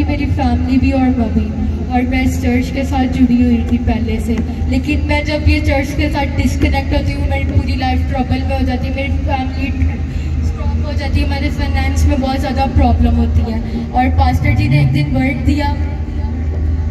थी मेरी फैमिली भी और मम्मी, और मैं इस चर्च के साथ जुड़ी हुई थी पहले से। लेकिन मैं जब ये चर्च के साथ डिस्कनेक्ट होती हूँ, मेरी पूरी लाइफ ट्रबल में हो जाती है, मेरी फैमिली स्टॉप हो जाती है, हमारे फाइनेंस में बहुत ज़्यादा प्रॉब्लम होती है। और पास्टर जी ने एक दिन वर्ड दिया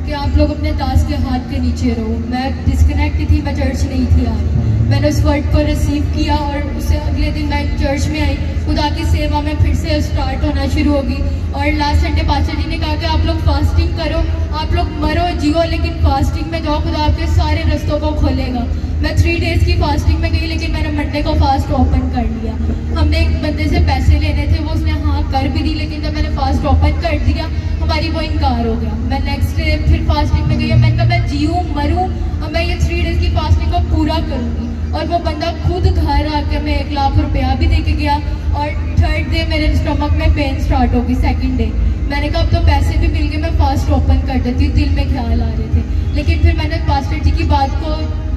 कि आप लोग अपने दास के हाथ के नीचे रहो। मैं डिस्कनेक्ट थी, मैं चर्च नहीं थी आ रही। मैंने उस वर्ड को रिसीव किया और उससे अगले दिन मैं चर्च में आई। खुदा की सेवा में फिर से स्टार्ट होना शुरू होगी। और लास्ट संडे पास्टर जी ने कहा कि आप लोग फास्टिंग करो, आप लोग मरो जियो, लेकिन फास्टिंग में जाओ, खुदा आपके सारे रास्तों को खोलेगा। मैं 3 डेज़ की फास्टिंग में गई, लेकिन मैंने मंडे को फास्ट ओपन कर लिया। हमने एक बंदे से पैसे लेने थे, वो उसने हाँ कर भी दी, लेकिन जब मैंने फास्ट ओपन कर दिया हमारी वो इनकार हो गया। मैं नेक्स्ट डे फिर फास्टिंग में गई, मैंने कहा मैं जीऊँ मरूँ और मैं ये 3 डेज़ की फास्टिंग को पूरा करूँगी। और वो बंदा खुद घर आके मैं 1 लाख रुपया भी दे के गया। और 3rd डे मेरे स्टमक में पेन स्टार्ट होगी। 2nd डे मैंने कहा अब तो पैसे भी मिल गए, मैं फास्ट ओपन कर देती हूँ। दिल में ख्याल आ रहे थे, लेकिन फिर मैंने पास्टर जी की बात को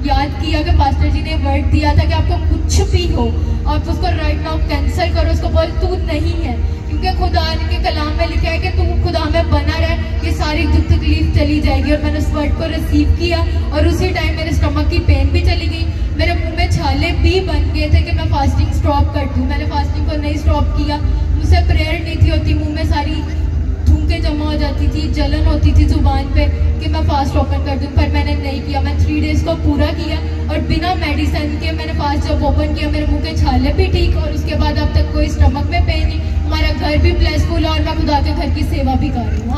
याद किया कि पास्टर जी ने वर्ड दिया था कि आपको कुछ भी हो आप उसको राइट नाउ कैंसिल करो, उसको बोल तू नहीं है, क्योंकि खुदा के कलाम में लिखा है कि तू खुदा में बना रहे, ये सारी दुख तकलीफ चली जाएगी। और मैंने उस वर्ड को रिसीव किया और उसी टाइम मेरे स्टमक की पेन भी चली गई, मेरे मुंह में छाले भी बन गए थे कि मैं फास्टिंग स्टॉप कर दूं। मैंने फास्टिंग को नहीं स्टॉप किया, मुझसे प्रेयर नहीं थी होती, मुंह में सारी थूकें जमा हो जाती थी, जलन होती थी जुबान पे कि मैं फास्ट ओपन कर दूं, पर मैंने नहीं किया। मैं 3 डेज़ को पूरा किया और बिना मेडिसिन के मैंने फास्ट जब ओपन किया मेरे मुंह के छाले भी ठीक, और उसके बाद अब तक कोई स्टमक में पेन नहीं। हमारा घर भी ब्लेसफुल है और मैं खुदा के घर की सेवा भी कर रही हूँ।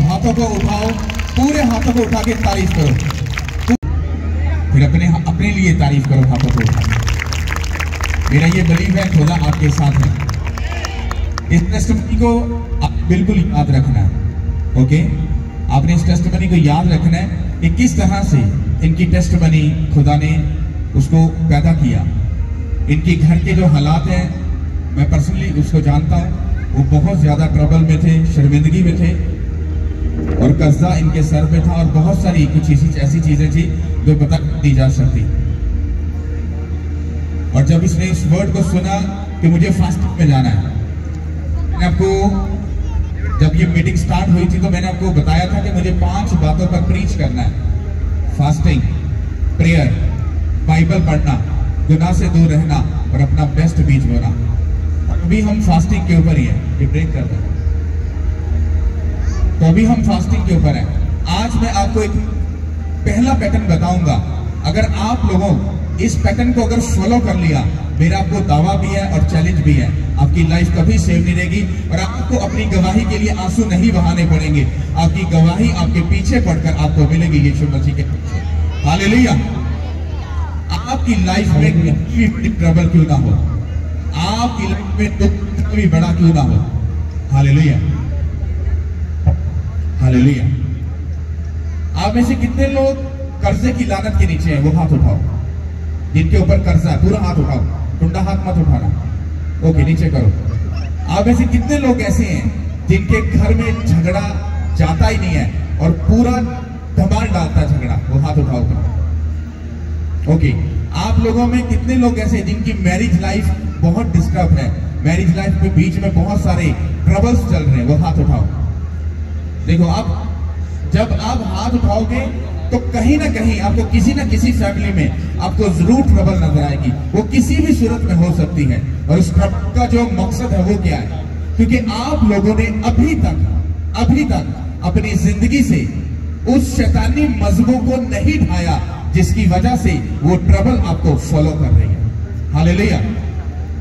हाथों को उठाओ, पूरे हाथों को उठा के तारीफ करो, फिर अपने लिए तारीफ करो हाथों को उठा। मेरा ये बिलीव है खुदा आपके साथ है। इस टेस्टिमनी को आप बिल्कुल याद रखना है। ओके, आपने इस टेस्टिमनी को याद रखना है कि किस तरह से इनकी टेस्टिमनी खुदा ने उसको पैदा किया। इनके घर के जो हालात हैं मैं पर्सनली उसको जानता हूँ, वो बहुत ज्यादा ट्रबल में थे, शर्मिंदगी में थे और कर्जा इनके सर पे था और बहुत सारी कुछ ऐसी चीजें थी जो बता दी जा सकती। और जब इसने इस वर्ड को सुना कि मुझे फास्टिंग में जाना है, मैंने आपको जब ये मीटिंग स्टार्ट हुई थी तो मैंने आपको बताया था कि मुझे 5 बातों पर प्रीच करना है। फास्टिंग, प्रेयर, बाइबल पढ़ना, गुनाह से दूर रहना और अपना बेस्ट बीज बोना। अभी हम फास्टिंग के ऊपर ही है, ये ब्रेक कर दें तो अभी हम फास्टिंग के ऊपर है। आज मैं आपको एक पहला पैटर्न बताऊंगा। अगर आप लोगों इस पैटर्न को अगर फॉलो कर लिया, मेरा आपको दावा भी है और चैलेंज भी है, आपकी लाइफ कभी सेव नहीं रहेगी और आपको अपनी गवाही के लिए आंसू नहीं बहाने पड़ेंगे। आपकी गवाही आपके पीछे पड़कर आपको मिलेगी यीशु मसीह के पीछे। हालेलुया। आपकी लाइफ में कितनी बड़ी ट्रबल क्यों ना हो, आपकी लाइफ में दुख भी बड़ा क्यों ना हो, हालेलुया हालेलुया। आप में से कितने लोग कर्जे की लानत के नीचे हैं? वो हाथ उठाओ जिनके ऊपर कर्जा है, पूरा हाथ उठाओ, टुंडा हाथ मत उठाना। ओके, नीचे करो। आप में से कितने लोग ऐसे हैं जिनके घर में झगड़ा जाता ही नहीं है और पूरा धमाल डालता झगड़ा? वो हाथ उठाओ तो। ओके, आप लोगों में कितने लोग ऐसे हैं जिनकी मैरिज लाइफ बहुत डिस्टर्ब है, मैरिज लाइफ के बीच में बहुत सारे ट्रबल्स चल रहे हैं? वो हाथ उठाओ। देखो, आप जब आप हाथ उठाओगे तो कहीं ना कहीं आपको किसी ना किसी फैमिली में आपको जरूर ट्रबल नजर आएगी। वो किसी भी सूरत में हो सकती है और उस ट्रबल का जो मकसद है वो क्या है? क्योंकि आप लोगों ने अभी तक अपनी जिंदगी से उस शैतानी मजहबों को नहीं ढाया जिसकी वजह से वो ट्रबल आपको फॉलो कर रही है। हालेलुया।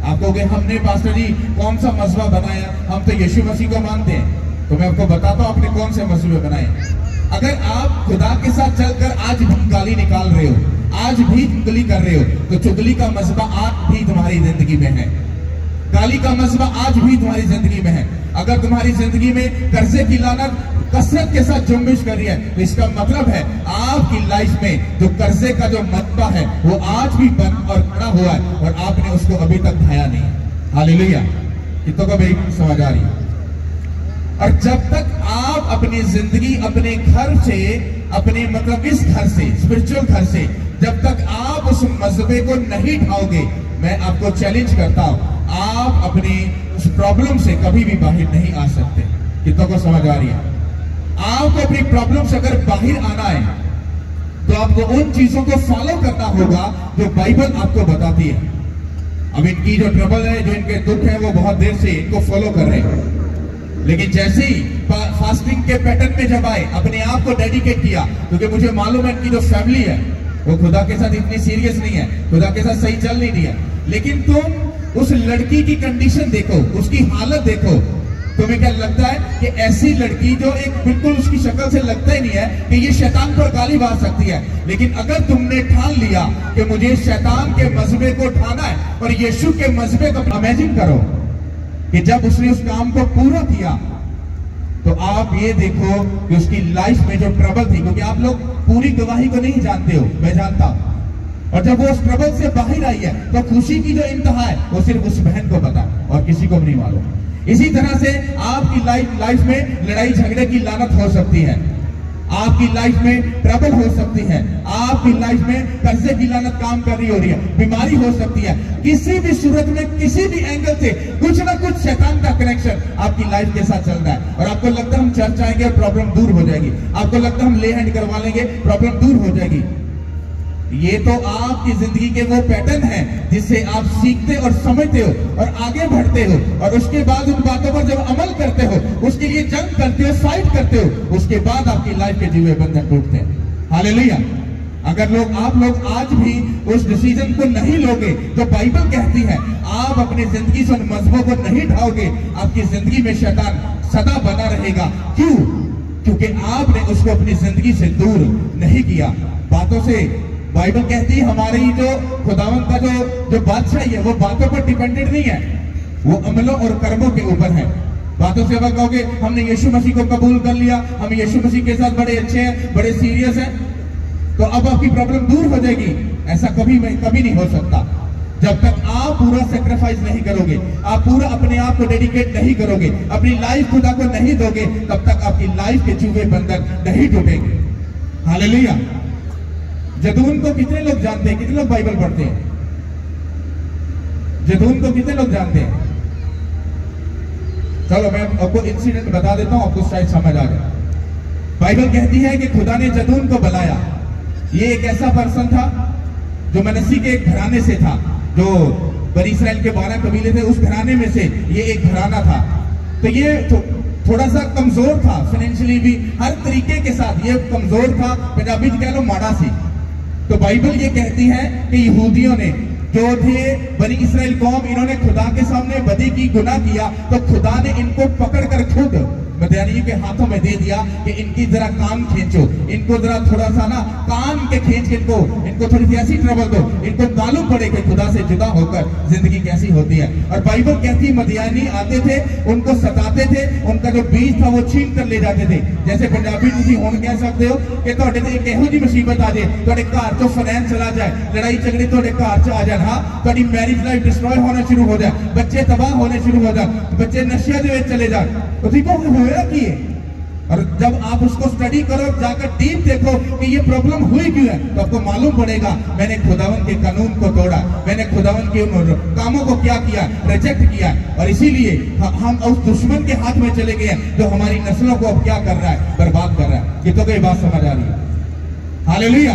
आप कहोगे हमने पास्टर जी कौन सा मजहबा बनाया, हम तो यीशु मसीह को मानते हैं। तो मैं आपको बताता हूं आपने कौन से मजहबे बनाए। अगर आप खुदा के साथ चलकर आज भी गाली निकाल रहे हो, आज भी चुगली कर रहे हो, तो चुगली का मजहबा आज भी तुम्हारी जिंदगी में है, गाली का मजहबा आज भी तुम्हारी जिंदगी में है। अगर तुम्हारी जिंदगी में कर्जे की लानत कसरत के साथ जुम्बिश कर रही है तो इसका मतलब है आपकी लाइफ में जो कर्जे का जो मजहबा है वो आज भी बंद और खड़ा हुआ है और आपने उसको अभी तक ढाया नहीं है। हालेलुया। कितनों को मेरी समझ आ रही है? और जब तक आप अपनी जिंदगी अपने घर से, अपने मतलब इस घर से, स्पिरिचुअल घर से, जब तक आप उस मजहबे को नहीं ढाओगे, मैं आपको चैलेंज करता हूं, आप अपनी उस प्रॉब्लम से कभी भी बाहर नहीं आ सकते। कितनों को समझ आ रही है? आपको अपनी प्रॉब्लम से अगर बाहर आना है तो आपको उन चीजों को फॉलो करना होगा जो बाइबल आपको बताती है। अब इनकी जो ट्रबल है, जो इनके दुख है, वो बहुत देर से इनको फॉलो कर रहे हैं, लेकिन जैसे ही फास्टिंग के पैटर्न में जब आए, अपने आप को डेडिकेट किया, क्योंकि मुझे मालूम है इनकी जो फैमिली है वो खुदा के साथ इतनी सीरियस नहीं है, खुदा के साथ सही चल नहीं रही है, लेकिन तुम उस लड़की की कंडीशन देखो, उसकी हालत देखो, तुम्हें क्या लगता है कि ऐसी लड़की जो एक बिल्कुल उसकी शक्ल से लगता ही नहीं है कि ये शैतान पर गाली बाज सकती है, लेकिन अगर तुमने ठान लिया कि मुझे शैतान के मजहबे को ठाना है और यीशु के मजहबे को, इमेजिन करो कि जब उसने उस काम को पूरा किया तो आप ये देखो कि उसकी लाइफ में जो ट्रबल थी, क्योंकि आप लोग पूरी गवाही को नहीं जानते हो, मैं जानता हूं, और जब वो उस ट्रबल से बाहर आई है तो खुशी की जो इंतहा है वो सिर्फ उस बहन को पता और किसी को भी नहीं मालूम। इसी तरह से आपकी लाइफ में लड़ाई झगड़े की लानत हो सकती है, आपकी लाइफ में ट्रबल हो सकती है, आपकी लाइफ में कर्जे की लानत काम कर रही हो रही है, बीमारी हो सकती है, किसी भी सूरत में किसी भी एंगल से कुछ ना कुछ शैतान का कनेक्शन आपकी लाइफ के साथ चल रहा है, और आपको लगता है हम चर्च आएंगे और प्रॉब्लम दूर हो जाएगी, आपको लगता है हम ले हैंड करवा लेंगे प्रॉब्लम दूर हो जाएगी। ये तो आपकी जिंदगी के वो पैटर्न है जिससे आप सीखते और समझते हो और आगे बढ़ते हो, और उसके बाद उन बातों पर जब अमल करते हो, उसके लिए जंग करते हो, फाइट करते हो, उसके बाद आपकी लाइफ के जीवे बंधन टूटते हैं। हालेलुया। अगर आप लोग आज भी उस डिसीजन को नहीं लोगे जो बाइबल कहती है, आप अपनी जिंदगी से उन मजहबों को नहीं ढाओगे, आपकी जिंदगी में शैतान सदा बना रहेगा। क्यों? क्योंकि आपने उसको अपनी जिंदगी से दूर नहीं किया। बातों से बाइबल कहती है हमारी जो खुदावंत का जो बादशाही है वो बातों पर डिपेंडेंट नहीं है, वो अमलों और कर्मों के ऊपर है। बातों से अगर कहोगे हमने यीशु मसीह को कबूल कर लिया, हम यीशु मसीह के साथ बड़े अच्छे हैं, बड़े सीरियस हैं, तो अब आपकी प्रॉब्लम दूर हो जाएगी, ऐसा कभी नहीं हो सकता। जब तक आप पूरा सेक्रीफाइस नहीं करोगे, आप पूरा अपने आप को डेडिकेट नहीं करोगे, अपनी लाइफ खुदा को नहीं दोगे, तब तक आपकी लाइफ के चूहे बंधन नहीं टूटेंगे। हालेलुया। जदून को कितने लोग जानते हैं? कितने लोग बाइबल पढ़ते हैं? जदून को कितने लोग जानते हैं? चलो मैं आपको इंसिडेंट बता देता हूं, आपको शायद समझ आ जाए। बाइबल कहती है कि खुदा ने जदून को बुलाया। ये एक ऐसा पर्सन था जो मनसी के एक घराने से था, जो बनी इस्राएल के 12 कबीले थे, उस घराने में से ये एक घराना था। तो ये थोड़ा सा कमजोर था, फाइनेंशियली भी हर तरीके के साथ ये कमजोर था, पंजाबी में कह लो माड़ा सी। तो बाइबल ये कहती है कि यहूदियों ने जो थे बनी इस्राएल कौम, इन्होंने खुदा के सामने बदी की, गुनाह किया, तो खुदा ने इनको पकड़कर खुद मदियानियों के हाथों में दे दिया कि इनकी जरा कान खींचो, इनको जरा थोड़ा सा ना कान के खींच के इनको थोड़ी सी ऐसी ट्रबल दो, इनको मालूम पड़े कि खुदा से जुदा होकर जिंदगी कैसी होती है। और बाइबल कहती है मदियानी आते थे, उनको सताते थे, उनका जो बीज था वो छीन कर ले जाते थे। जैसे पंजाबी तुम हुण कह सकते हो कि तुहाडे ते एक इहो जी मुसीबत आ जाए, तुहाडे घर चों फाइनेंस चला जाए, लड़ाई झगड़े तुहाडे घर च आ जाए, हाँ तुहाडी मैरिज लाइफ डिस्ट्रॉय होना शुरू हो जाए, बच्चे तबाह होने शुरू हो जाए, बच्चे नशे दे विच चले जाए, तो देखो होया की है। और जब आप उसको स्टडी करो, जाकर डीप देखो कि ये प्रॉब्लम हुई क्यों है, तो आपको मालूम पड़ेगा मैंने खुदावन के कानून को तोड़ा, मैंने खुदावन के उन कामों को क्या किया, रिजेक्ट किया, और इसीलिए हम उस दुश्मन के हाथ में चले गए जो हमारी नस्लों को अब क्या कर रहा है, बर्बाद कर रहा है। ये तो कोई बात समझ आ रही है? हालेलुया।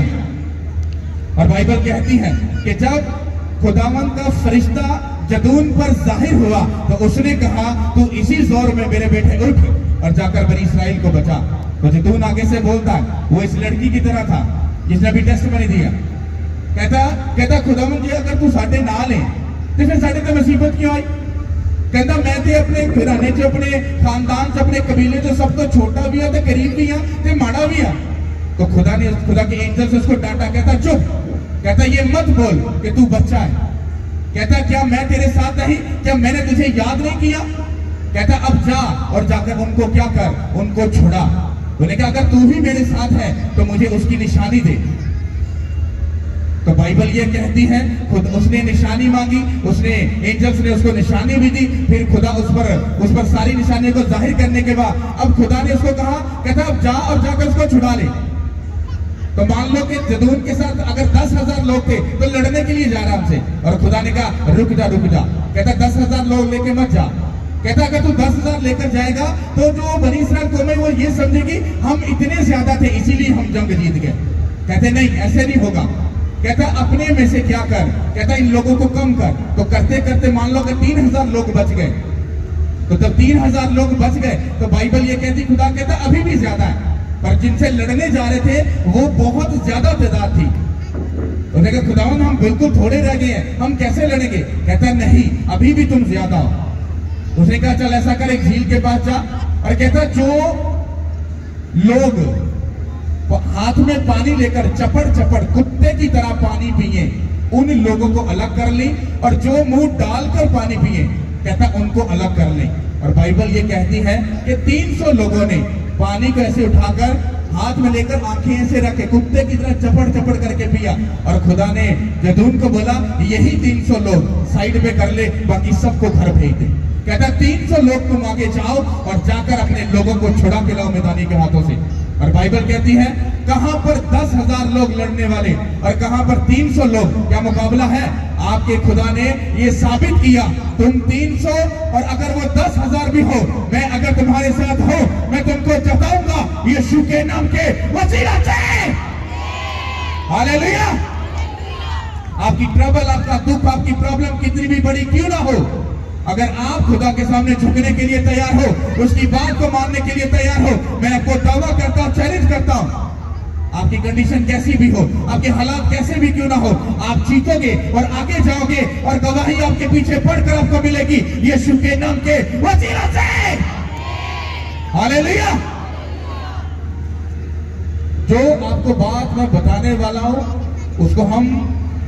और बाइबल कहती है कि जब खुदावन का फरिश्ता जदून पर जाहिर हुआ तो उसने कहा तू इसी जोर में मेरे बेटे उठ और जाकर बनी इस्राइल को बचा। तो जदून आगे से बोलता वो इस लड़की की तरह था जिसने अभी टेस्ट में नहीं दिया। कहता खुदावन जी अगर तू साडे नाल है तो फिर साडे ते मुसीबत क्यों आई? कहता मैं ते अपने घराने च, अपने खानदान च, अपने कबीले च सब तो छोटा भी है, तो गरीब भी है, ते माड़ा भी है। तो खुदा के एंजल से उसको डांटा, कहता चुप, कहता ये मत बोल कि तू बच्चा है। कहता क्या मैं तेरे साथ नहीं, क्या मैंने तुझे याद नहीं किया? कहता अब जा और जाकर उनको क्या कर, उनको छुड़ा। बोले कि अगर तू ही मेरे साथ है तो मुझे उसकी निशानी दे। तो बाइबल ये कहती है खुद उसने निशानी मांगी, उसने एंजल्स ने उसको निशानी भी दी, फिर खुदा उस पर सारी निशानियों को जाहिर करने के बाद अब खुदा ने उसको कहा, कहता अब जा और जाकर उसको छुड़ा ले। तो मान लो कि जदून के साथ अगर 10,000 लोग थे तो लड़ने के लिए जा रहा हमसे, और खुदा ने कहा रुक जा। कहता 10,000 लोग लेके मत जा, कहता अगर तू 10,000 लेकर जाएगा तो जो बनी इस्राएल कौम है वो ये समझेगी हम इतने ज्यादा थे इसीलिए हम जंग जीत गए। कहते नहीं, ऐसे नहीं होगा। कहता अपने में से क्या कर, कहता इन लोगों को कम कर। तो करते करते मान लो कि 3,000 लोग बच गए। तो जब 3,000 लोग बच गए तो बाइबल ये कहती, खुदा कहता अभी भी ज्यादा है, पर जिनसे लड़ने जा रहे थे वो बहुत ज्यादा तादाद थी। तो देखा खुदावन हम बिल्कुल थोड़े रह गए हैं, हम कैसे लड़ेंगे? कहता नहीं, अभी भी तुम ज्यादा हो। उसने कहा चल ऐसा कर, एक झील के पास जा, और कहता जो लोग हाथ में पानी लेकर चपड़ चपड़ कुत्ते की तरह पानी पिए उन लोगों को अलग कर ली, और जो मुंह डालकर पानी पिए कहता उनको अलग कर ली। और बाइबल ये कहती है कि 300 लोगों ने पानी को ऐसे उठाकर हाथ में लेकर आंखें ऐसे रखे कुत्ते की तरह चपड़ चपड़ करके पिया। और खुदा ने जदून को बोला यही 300 लोग साइड पे कर ले, बाकी सबको घर भेज दे। कहता 300 लोग तुम आगे जाओ और जाकर अपने लोगों को छुड़ा के लाओ मैदानी के हाथों से। और बाइबल कहती है कहां पर 10,000 लोग लड़ने वाले और कहां पर 300 लोग, क्या मुकाबला है? आपके खुदा ने ये साबित किया, तुम 300 और अगर वो 10,000 भी हो, मैं अगर तुम्हारे साथ हो मैं तुमको जताऊंगा यीशु के नाम के वसीला से। हालेलुया। आपकी ट्रबल, आपका दुख, आपकी प्रॉब्लम कितनी भी बड़ी क्यों ना हो, अगर आप खुदा के सामने झुकने के लिए तैयार हो, उसकी बात को मानने के लिए तैयार हो, मैं आपको दावा करता हूं, चैलेंज करता हूं, आपकी कंडीशन कैसी भी हो, आपके हालात कैसे भी क्यों ना हो, आप जीतोगे और आगे जाओगे और गवाही आपके पीछे पढ़कर आपको मिलेगी यीशु के नाम के वसीला से। हालेलुया। जो आपको बात मैं बताने वाला हूं उसको हम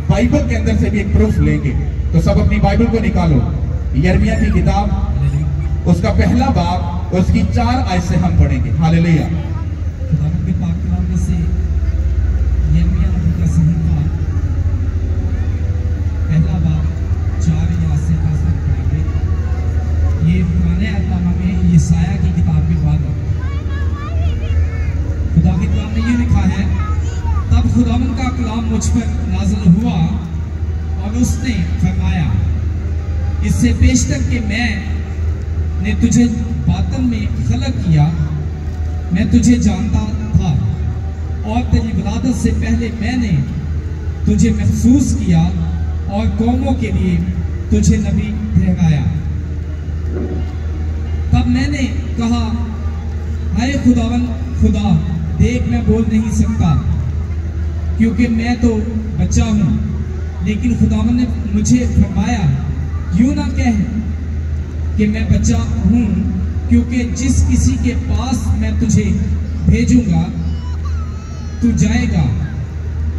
बाइबल के अंदर से भी एक प्रूफ लेंगे। तो सब अपनी बाइबल को निकालो, यिर्मयाह की किताब उसका पहला बाब उसकी 4 आयत से हम पढ़ेंगे। हालेलुया। खुदावंद के पाक कलाम में से यिर्मयाह नबी का संहिता पहला बाब 4 आयत से पढ़ेंगे। ये पुराने अहदनामा में यशायाह की किताब के बाद खुदा के कलाम में ये लिखा है, तब खुदावंद का कलाम मुझ पर नाज़िल हुआ और उसने फरमाया, इससे पेशतर के मैंने तुझे बातन में खलक किया, मैं तुझे जानता था और तेरी विलादत से पहले मैंने तुझे महसूस किया और कौमों के लिए तुझे नबी ठहराया। तब मैंने कहा, हाय खुदावन खुदा, देख मैं बोल नहीं सकता क्योंकि मैं तो बच्चा हूँ। लेकिन खुदावन ने मुझे फरमाया, यूं ना कह कि मैं बच्चा हूं, क्योंकि जिस किसी के पास मैं तुझे भेजूंगा तू जाएगा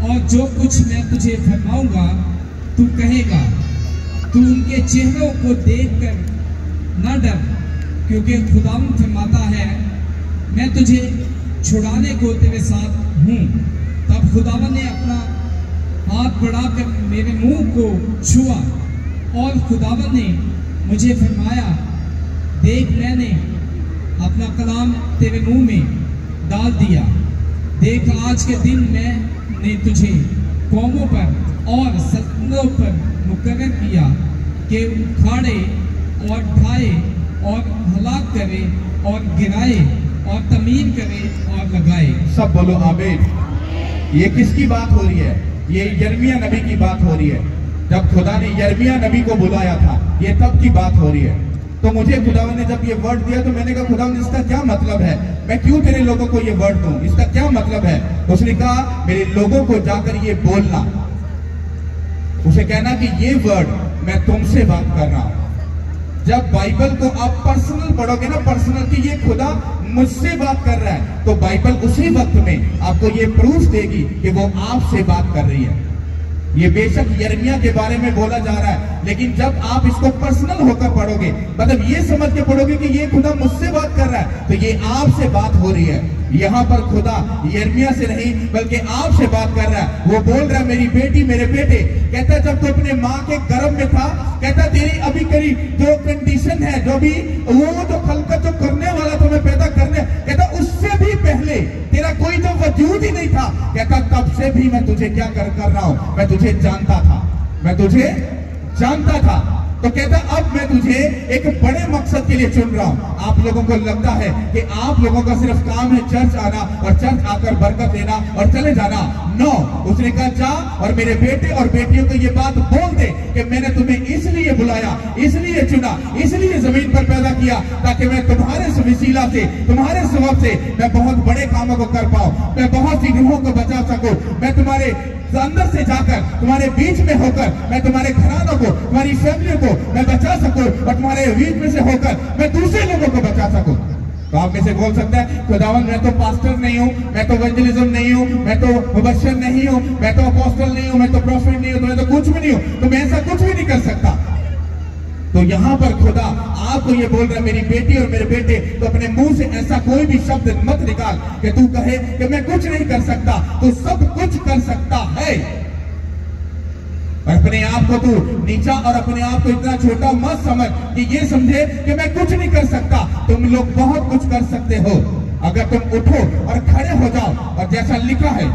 और जो कुछ मैं तुझे फरमाऊंगा तू कहेगा। तू उनके चेहरों को देखकर न डर, क्योंकि खुदावंद फरमाता है, मैं तुझे छुड़ाने को तेरे साथ हूं। तब खुदावंद ने अपना हाथ बढ़ाकर मेरे मुंह को छुआ और खुदावंद ने मुझे फरमाया, देख मैंने अपना कलाम तेरे मुंह में डाल दिया। देख आज के दिन मैंने तुझे कौमों पर और सल्तनतों पर मुकर्रर किया कि उखाड़े और ढाए और हलाक करे और गिराए और तमीर करे और लगाए। सब बोलो आमीन। ये किसकी बात हो रही है? ये यिर्मयाह नबी की बात हो रही है। जब खुदा ने यिर्मयाह नबी को बुलाया था, ये तब की बात हो रही है। तो मुझे खुदावन ने जब ये वर्ड दिया तो मैंने कहा, खुदावन इसका क्या मतलब है? मैं क्यों तेरे लोगों को ये वर्ड दूं? इसका क्या मतलब है? उसने कहा, मेरे लोगों को जाकर ये बोलना, उसे कहना कि ये वर्ड मैं तुमसे बात कर रहा हूं। जब बाइबल को आप पर्सनल पढ़ोगे ना, पर्सनल की ये खुदा मुझसे बात कर रहा है, तो बाइबल उसी वक्त में आपको ये प्रूफ देगी कि वो आपसे बात कर रही है। ये बेशक यिर्मयाह के बारे में बोला जा रहा है, लेकिन जब आप इसको पर्सनल होकर पढ़ोगे, मतलब ये समझ के पढ़ोगे कि ये खुदा मुझसे बात कर रहा है, तो ये आपसे बात हो रही है। यहाँ पर खुदा यिर्मयाह से नहीं बल्कि आपसे बात कर रहा है। वो बोल रहा है, मेरी बेटी, मेरे बेटे, कहता जब तो अपने माँ के गर्भ में था, कहता तेरी अभी करी जो कंडीशन है, जो भी वो जो खलकत जो करने वाला था मैं पैदा करने, कहता उससे भी पहले तेरा कोई तो वजूद ही नहीं था। कहता तब से भी मैं तुझे क्या कर रहा हूं, मैं तुझे जानता था, मैं तुझे जानता था। तो कहता अब मैं तुझे एक बड़े मकसद के लिए चुन रहा हूं। आप लोगों को लगता है कि आप लोगों का सिर्फ काम है चर्च आना और चर्च आकर बरकत देना और चले जाना। नो, उसने कहा जा और मेरे बेटे और बेटियों को ये बात बोल दे कि मैंने तुम्हें इसलिए बुलाया, इसलिए चुना, इसलिए जमीन पर पैदा किया ताकि मैं तुम्हारे वसीला से, तुम्हारे सबब से मैं बहुत बड़े कामों को कर पाऊं, मैं बहुत सी रूहों को बचा सकूं, मैं तुम्हारे अंदर से जाकर तुम्हारे बीच में होकर मैं तुम्हारे घरानों को, तुम्हारी फैमिली को मैं बचा सकूं और तुम्हारे बीच में से होकर मैं दूसरे लोगों को बचा सकूं। तो आप में से बोल सकता है खुदावन मैं तो पास्टर नहीं हूं, मैं तो इवेंजलिज्म नहीं हूं, मैं तो मुबश्शिर नहीं हूं, मैं तो अपोस्टल नहीं हूं, मैं तो प्रॉफिट नहीं हूं, मैं तो कुछ भी नहीं हूं, तो मैं ऐसा कुछ भी नहीं कर सकता। तो यहां पर खुदा आपको ये बोल रहा है मेरी बेटी और मेरे बेटे, तो अपने मुंह से ऐसा कोई भी शब्द मत निकाल कि तू कहे कि मैं कुछ नहीं कर सकता। तू सब कुछ कर सकता है। और अपने आप को तू नीचा और अपने आप को इतना छोटा मत समझ कि ये समझे कि मैं कुछ नहीं कर सकता। तुम लोग बहुत कुछ कर सकते हो अगर तुम उठो और खड़े हो जाओ। और जैसा लिखा है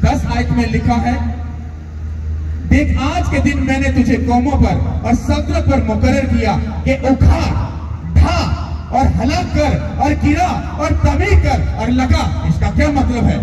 10 आयत में लिखा है, देख आज के दिन मैंने तुझे कौमों पर और सल्तनत पर मुकर्रर किया कि उखाड़, ढा और हलाक कर और गिरा और तबाह कर और लगा। इसका क्या मतलब है?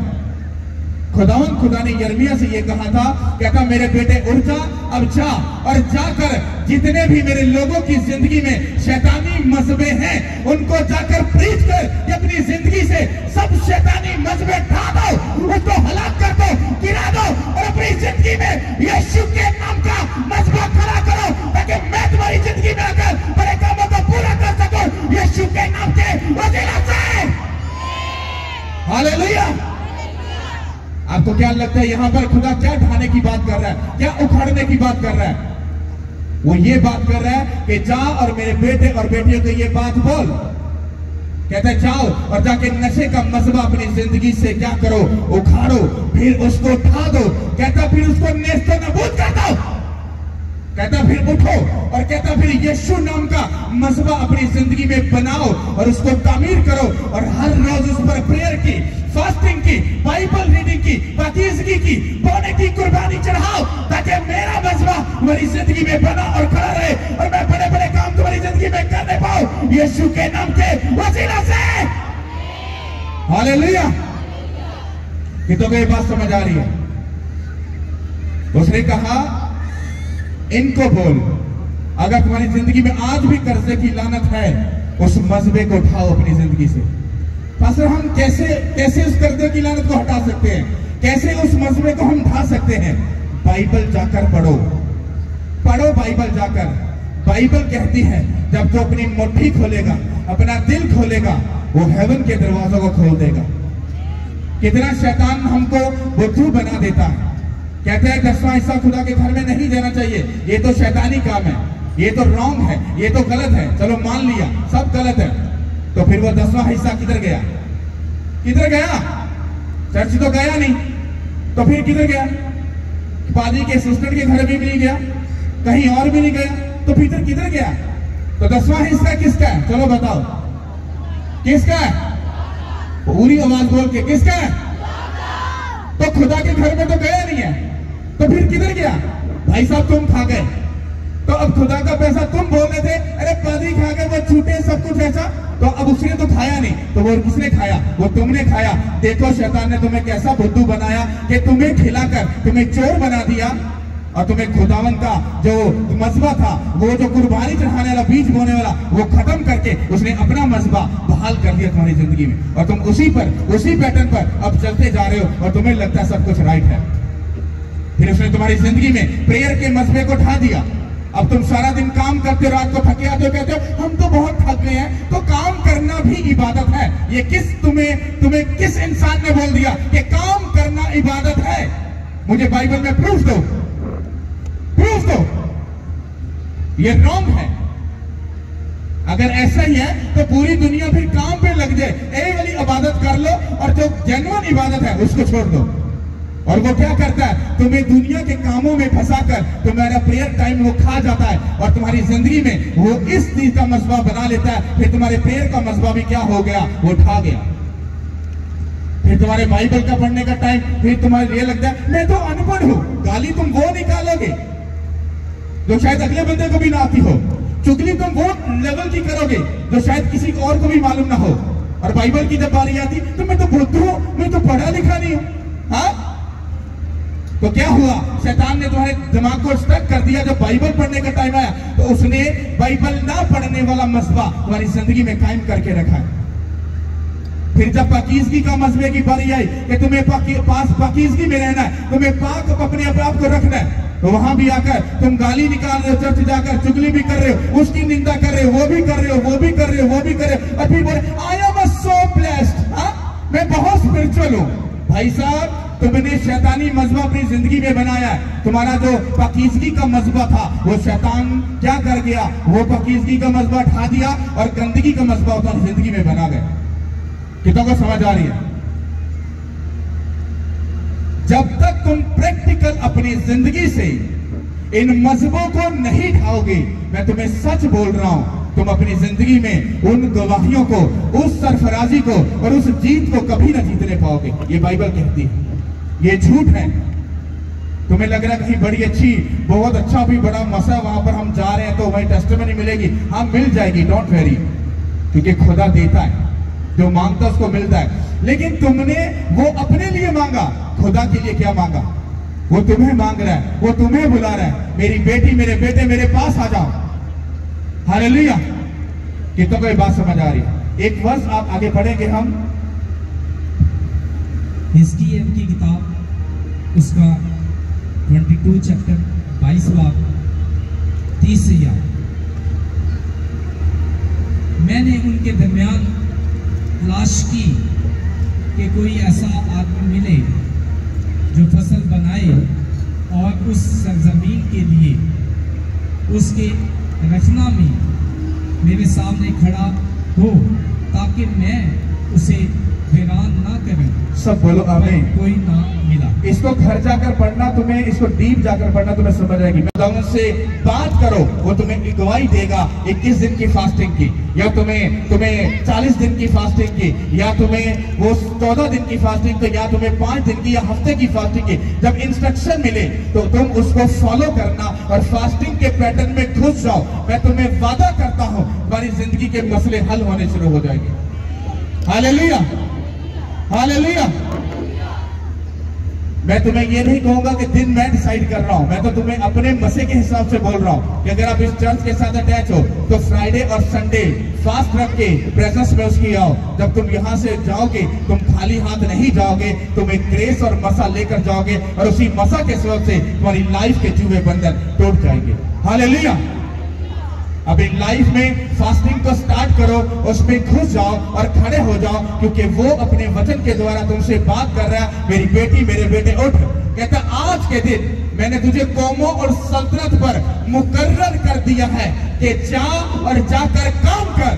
खुदा ने यिर्मयाह से ये कहा था, कहता मेरे बेटे उठ जा, अब जा और जाकर जितने भी मेरे लोगों की जिंदगी में शैतानी मजहबे हैं उनको जाकर प्रीच कर कि अपनी जिंदगी से सब शैतानी मजहबे ढा दो, उसको हलाक कर दो, गिरा दो और अपनी जिंदगी में यीशु के नाम का मजहबा खड़ा करो ताकि मैं तुम्हारी जिंदगी में आकर बड़े कामों को पूरा कर सकूं यीशु के नाम के वसीला से। हालेलुया। आपको क्या लगता है यहां पर खुदा क्या ढाने की बात कर रहा है, क्या उखाड़ने की बात कर रहा है? वो ये बात कर रहा है कि जा और मेरे बेटे और बेटियों को ये बात बोल। कहता है जाओ और जाके नशे का मजहबा अपनी जिंदगी से क्या करो, उखाड़ो, फिर उसको उठा दो। कहता फिर उसको नेस्तो नबूद कर दो। कहता फिर उठो और कहता फिर यीशु नाम का मजहबा अपनी जिंदगी में बनाओ और उसको तामीर करो और हर रोज उस पर प्रेयर की, फास्टिंग की, बाइबल रीडिंग की, पाकीज़गी की, बोने की कुर्बानी चढ़ाओ ताकि मेरा मजहबा तुम्हारी जिंदगी में बना और खड़ा रहे और मैं बड़े बड़े काम तुम्हारी जिंदगी में करने पाऊं यीशु के नाम के वसीला से। हालेलुया। कितनों को ये बात समझ आ रही है? उसने कहा इनको बोल, अगर तुम्हारी जिंदगी में आज भी कर्जे की लानत है उस मजहबे को उठाओ अपनी जिंदगी से। पास्टर हम कैसे उस कर्जे की लानत को हटा सकते हैं, कैसे उस मजहबे को हम ढा सकते हैं? बाइबल जाकर पढ़ो बाइबल जाकर। बाइबल कहती है जब तू अपनी मुट्ठी खोलेगा, अपना दिल खोलेगा, वो हेवन के दरवाजों को खोल देगा। कितना शैतान हमको बुद्धू बना देता है, कहता है 10वां हिस्सा खुदा के घर में नहीं देना चाहिए, ये तो शैतानी काम है, ये तो रॉन्ग है, ये तो गलत है। चलो मान लिया सब गलत है, तो फिर वो 10वां हिस्सा किधर गया? किधर गया? चर्च तो गया नहीं, तो फिर किधर गया? पादरी के असिस्टेंट के घर भी नहीं गया, कहीं और भी नहीं गया, तो फिर किधर गया? तो 10वां हिस्सा किसका है? चलो बताओ किसका है? पूरी आवाज बोल के किसका है? तो खुदा के घर में तो गया नहीं है, तो फिर किधर गया? भाई साहब तुम खा गए, तो अब खुदा का पैसा तुम बोल रहे थे, अरे पादरी खा गए, वो छूटे सब कुछ ऐसा, तो अब उसने तो खाया नहीं, तो वो किसने खाया? वो तुमने खाया। देखो शैतान ने तुम्हें कैसा बुद्धू बनाया कि तुम्हें खिलाकर तुम्हें चोर बना दिया और तुम्हें खुदावन का जो मजहबा था, वो जो कुर्बानी चढ़ाने वाला, बीज बोने वाला, वो खत्म करके उसने अपना मजहबा बहाल कर दिया तुम्हारी जिंदगी में, और तुम उसी पैटर्न पर अब चलते जा रहे हो और तुम्हें लगता है सब कुछ राइट है। फिर उसने तुम्हारी जिंदगी में प्रेयर के मजहबे को ढा दिया। अब तुम सारा दिन काम करते हो, रात को थके आते हो, कहते हो हम तो बहुत थक गए हैं। तो काम करना भी इबादत है। ये तुम्हें किस इंसान ने बोल दिया कि काम करना इबादत है? मुझे बाइबल में प्रूफ दो। ये रॉन्ग है। अगर ऐसा ही है तो पूरी दुनिया फिर काम पे लग जाए, ये वाली इबादत कर लो और जो जेन्युइन इबादत है उसको छोड़ दो। और वो क्या करता है? तुम्हें दुनिया के कामों में फंसाकर तुम्हारा प्रेयर टाइम वो खा जाता है और तुम्हारी जिंदगी में वो इस चीज का मसबा बना लेता है। फिर तुम्हारे प्रेयर का मसबा भी क्या हो गया? वो उठा गया। फिर तुम्हारे बाइबल का पढ़ने का टाइम, फिर तुम्हारे ये लगता है मैं तो अनपढ़ हूं। गाली तुम वो निकालोगे जो शायद अगले बंदे को भी ना आती हो। चुगली तुम वो लेवल की करोगे जो शायद किसी और को भी मालूम ना हो। और बाइबल की जब बारी आती तो मैं तो बुद्धू हूं, मैं तो पढ़ा लिखा नहीं हूं। हाँ, तो क्या हुआ, शैतान ने तुम्हारे दिमाग को स्टक कर दिया। जब बाइबल पढ़ने का टाइम आया तो उसने बाइबल ना पढ़ने वाला मसबा तुम्हारी जिंदगी में कायम करके रखा है। फिर जब पाकीज़गी का मसबे की बारी आई कि तुम्हें पास पाकीज़गी में रहना है, तुम्हें पाक अपने आप को रखना है, तो वहां भी आकर तुम गाली निकाल रहे हो, चर्च जाकर चुगली भी कर रहे हो, उसकी निंदा कर रहे हो, वो भी कर रहे हो, वो भी कर रहे हो, वो भी कर रहे हो, और फिर बोले आई एम सो ब्लेस्ड, मैं बहुत स्पिरिचुअल हूं। भाई साहब, तुमने शैतानी मजबा अपनी जिंदगी में बनाया है। तुम्हारा जो पाकीज़गी का मजबा था वो शैतान क्या कर गया, वो पाकीज़गी का मजबा उठा दिया और गंदगी का मजबा तुम्हारी जिंदगी में बना गया। कितनों को समझ आ रही है? जब तक तुम प्रैक्टिकल अपनी जिंदगी से इन मजहबों को नहीं ढाओगे, मैं तुम्हें सच बोल रहा हूं, तुम अपनी जिंदगी में उन गवाहियों को, उस सरफराजी को और उस जीत को कभी ना जीतने पाओगे। ये बाइबल कहती है, ये झूठ है। तुम्हें लग रहा है कहीं बड़ी अच्छी, बहुत अच्छा भी बड़ा मसा वहां पर हम जा रहे हैं तो वहीं टेस्टिमनी मिलेगी। हाँ, मिल जाएगी, डोंट वेरी, क्योंकि खुदा देता है, जो मांगता उसको मिलता है। लेकिन तुमने वो अपने लिए मांगा, खुदा के लिए क्या मांगा? वो तुम्हें मांग रहा है, वो तुम्हें बुला रहा है, मेरी बेटी, मेरे बेटे, मेरे पास आ जाओ। हालेलुया। कितनों को ये बात समझ आ रही है? एक वर्ष आप आगे बढ़ेंगे हम, हिजकिय्याह की किताब उसका 22 चैप्टर 22वां 30 या मैंने उनके दरमियान तलाश की कि कोई ऐसा आदमी मिले जो फसल बनाए और उस सरजमीन के लिए उसके रचना में मेरे सामने खड़ा हो, ताकि मैं उसे वीरान ना करूं। सब बोलो आमीन। कोई ना मिला। इसको घर जाकर पढ़ना, तुम्हें इसको डीप जाकर पढ़ना, तुम्हें समझ आएगी। खुदा से बात करो, वो तुम्हें गवाही देगा 21 दिन की फास्टिंग की, या तुम्हें 40 दिन की फास्टिंग की, या तुम्हें वो 14 दिन की फास्टिंग की, या तुम्हें 5 दिन की या हफ्ते की फास्टिंग की। जब इंस्ट्रक्शन मिले तो तुम उसको फॉलो करना और फास्टिंग के पैटर्न में घुस जाओ। मैं तुम्हें वादा करता हूं, तुम्हारी जिंदगी के मसले हल होने शुरू हो जाएंगे। Hallelujah, hallelujah. मैं तुम्हें ये नहीं कहूंगा कि दिन मैं डिसाइड कर रहा हूं, मैं तो तुम्हें अपने मसे के हिसाब से बोल रहा हूं कि अगर आप इस चर्च के साथ अटैच हो तो फ्राइडे और संडे फास्ट रख के प्रेजेंस में उसकी आओ। जब तुम यहां से जाओगे तुम खाली हाथ नहीं जाओगे, तुम एक ग्रेस और मसा लेकर जाओगे और उसी मसा के सबब से तुम्हारी लाइफ के जुए बंधन टूट जाएंगे। हालेलुया। अब इन लाइफ में फास्टिंग को स्टार्ट करो, उसमें घुस जाओ और खड़े हो जाओ, क्योंकि वो अपने वचन के द्वारा तुमसे बात कर रहा है। मेरी बेटी, मेरे बेटे उठ, कहता आज के दिन मैंने तुझे कौमों और सल्तनत पर मुकर्रर कर दिया है कि जा और जाकर काम कर।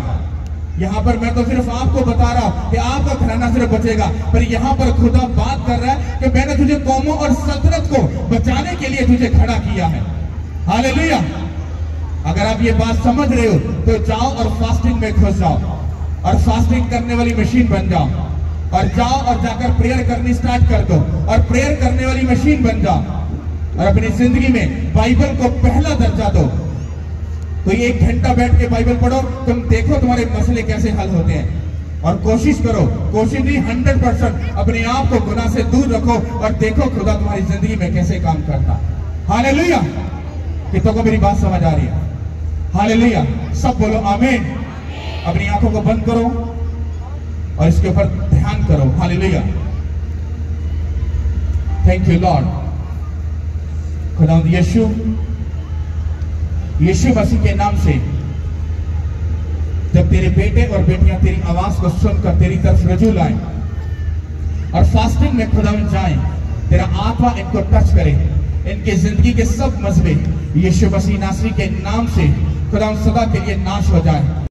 यहाँ पर मैं तो सिर्फ आपको बता रहा हूं कि आपका घराना सिर्फ बचेगा, पर यहाँ पर खुदा बात कर रहा है कि मैंने तुझे कौमों और सल्तनत को बचाने के लिए तुझे खड़ा किया है। हालेलुया। अगर आप ये बात समझ रहे हो तो जाओ और फास्टिंग में घुस जाओ और फास्टिंग करने वाली मशीन बन जाओ, और जाओ और जाकर प्रेयर करनी स्टार्ट कर दो और प्रेयर करने वाली मशीन बन जाओ, और अपनी जिंदगी में बाइबल को पहला दर्जा दो। तो ये 1 घंटा बैठ के बाइबल पढ़ो, तुम देखो तुम्हारे मसले कैसे हल होते हैं। और कोशिश करो, कोशिश नहीं 100% अपने आप को गुनाह से दूर रखो और देखो खुदा तुम्हारी जिंदगी में कैसे काम करता। हालेलुया। कितनों को मेरी बात समझ आ रही है? हालेलुया। सब बोलो आमीन। अपनी आंखों को बंद करो और इसके ऊपर ध्यान करो। हालेलुया। Thank you Lord. खुदावंद यीशु मसीह के नाम से जब तेरे बेटे और बेटियां तेरी आवाज को सुनकर तेरी तरफ रजू लाएं और फास्टिंग में खुदावंद जाएं, तेरा आत्मा इनको टच करे, इनके जिंदगी के सब मसले यीशु मसीह नासरी के नाम से खुदा सदा के लिए नाश हो जाए।